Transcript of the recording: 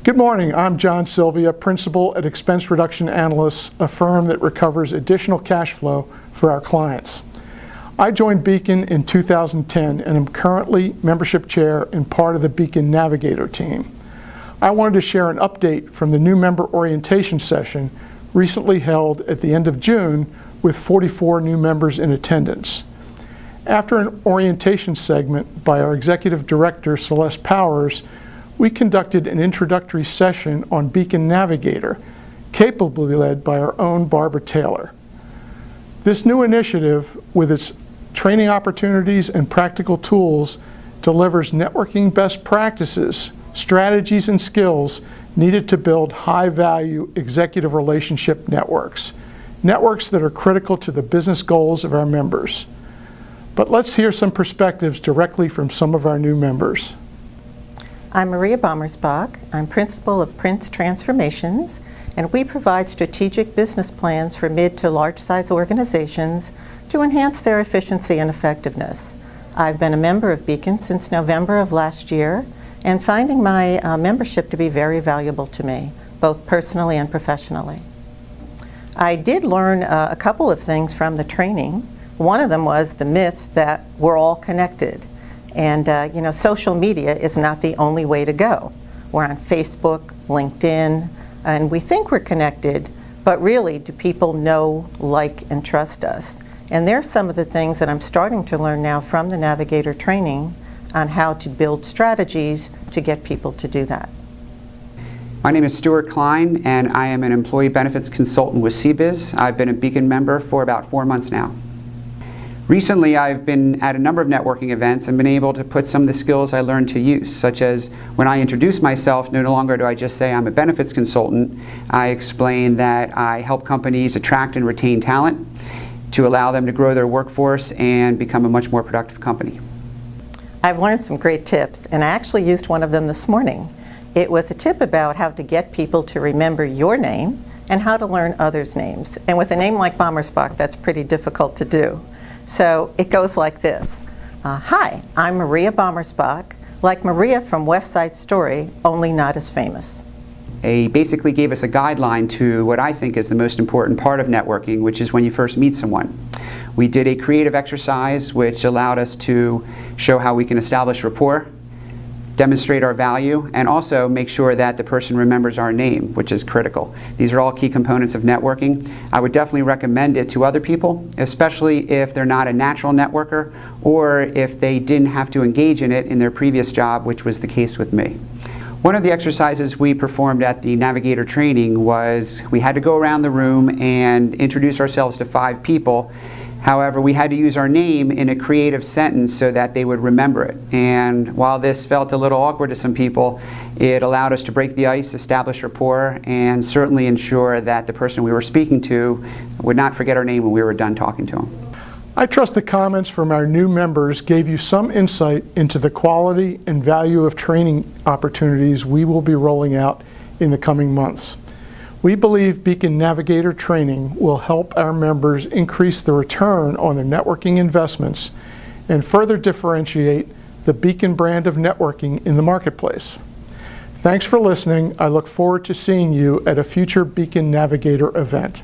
Good morning, I'm John Sylvia, Principal at Expense Reduction Analysts, a firm that recovers additional cash flow for our clients. I joined Beacon in 2010 and am currently membership chair and part of the Beacon Navigator team. I wanted to share an update from the new member orientation session recently held at the end of June with 44 new members in attendance. After an orientation segment by our Executive Director, Celeste Powers, we conducted an introductory session on Beacon Navigator, capably led by our own Barbara Taylor. This new initiative, with its training opportunities and practical tools, delivers networking best practices, strategies, and skills needed to build high-value executive relationship networks that are critical to the business goals of our members. But let's hear some perspectives directly from some of our new members. I'm Maria Bommersbach. I'm Principal of Prince Transformations, and we provide strategic business plans for mid to large size organizations to enhance their efficiency and effectiveness. I've been a member of Beacon since November of last year and finding my membership to be very valuable to me, both personally and professionally. I did learn a couple of things from the training. One of them was the myth that we're all connected. And social media is not the only way to go. We're on Facebook, LinkedIn, and we think we're connected, but really, do people know, like, and trust us? And there's some of the things that I'm starting to learn now from the Navigator training on how to build strategies to get people to do that. My name is Stuart Klein, and I am an employee benefits consultant with CBiz. I've been a Beacon member for about 4 months now. Recently, I've been at a number of networking events and been able to put some of the skills I learned to use, such as when I introduce myself, no longer do I just say I'm a benefits consultant. I explain that I help companies attract and retain talent to allow them to grow their workforce and become a much more productive company. I've learned some great tips, and I actually used one of them this morning. It was a tip about how to get people to remember your name and how to learn others' names. And with a name like Bommersbach, that's pretty difficult to do. So it goes like this. Hi, I'm Maria Bommersbach, like Maria from West Side Story, only not as famous. They basically gave us a guideline to what I think is the most important part of networking, which is when you first meet someone. We did a creative exercise which allowed us to show how we can establish rapport, demonstrate our value, and also make sure that the person remembers our name, which is critical. These are all key components of networking. I would definitely recommend it to other people, especially if they're not a natural networker or if they didn't have to engage in it in their previous job, which was the case with me. One of the exercises we performed at the Navigator training was we had to go around the room and introduce ourselves to 5 people. However, we had to use our name in a creative sentence so that they would remember it. And while this felt a little awkward to some people, it allowed us to break the ice, establish rapport, and certainly ensure that the person we were speaking to would not forget our name when we were done talking to them. I trust the comments from our new members gave you some insight into the quality and value of training opportunities we will be rolling out in the coming months. We believe Beacon Navigator training will help our members increase the return on their networking investments and further differentiate the Beacon brand of networking in the marketplace. Thanks for listening. I look forward to seeing you at a future Beacon Navigator event.